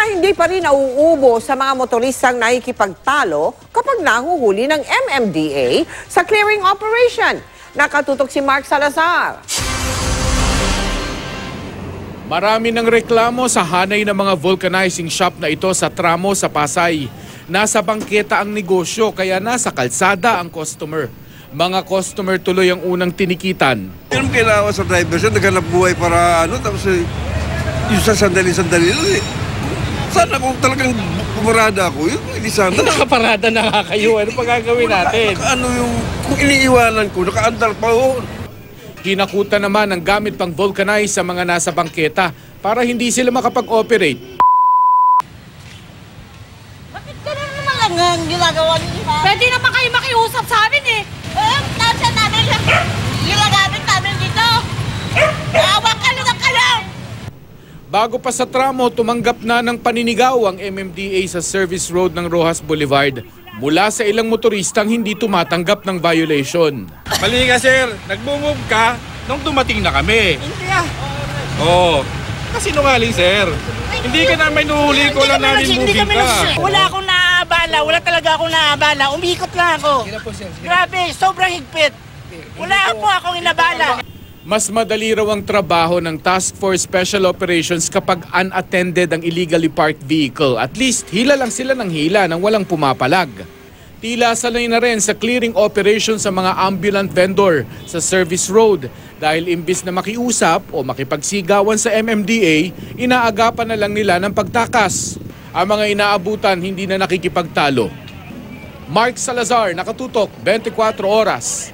Tila hindi pa rin nauubo sa mga motoristang nakikipagtalo kapag nahuhuli ng MMDA sa clearing operation. Nakatutok si Mark Salazar. Marami ng reklamo sa hanay ng mga vulcanizing shop na ito sa tramo sa Pasay. Nasa bangketa ang negosyo kaya nasa kalsada ang customer. Mga customer tuloy ang unang tinikitan. Yung kailangan sa driver siya, naghanap buhay para tapos yung sa sandali-sandali lang Sana kung talagang pumarada ako, yun, hindi sana. Nakaparada na nga kayo, ano pa gagawin natin? Kung iniiwanan ko, nakaandar pa ho. Kinakutan naman ang gamit pang vulcanize sa mga nasa bangketa para hindi sila makapag-operate. Bakit ganun naman lang ang ginagawa niyo? Pwede naman kayo makiusap sa amin eh. Nasa namin yung ginagamit namin dito. Awang ka lang kayo! Bago pa sa tramo, tumanggap na ng paninigaw ang MMDA sa service road ng Roxas Boulevard mula sa ilang motoristang hindi tumatanggap ng violation. Mali ka, sir. Nag-move ka nung dumating na kami. Hindi Oo. Kasi nungaling, sir. Hindi ka namin nuhuli ko lang namin moving ka. Wala akong naabala. Wala talaga akong naabala. Umikot lang ako. Grabe, sobrang higpit. Wala po akong inabala. Mas madali raw ang trabaho ng Task Force Special Operations kapag unattended ang illegally parked vehicle. At least, hila lang sila ng hila nang walang pumapalag. Tila sanay na rin sa clearing operation sa mga ambulant vendor sa service road dahil imbis na makiusap o makipagsigawan sa MMDA, inaagapan na lang nila ng pagtakas. Ang mga inaabutan hindi na nakikipagtalo. Mark Salazar, Nakatutok, 24 Oras.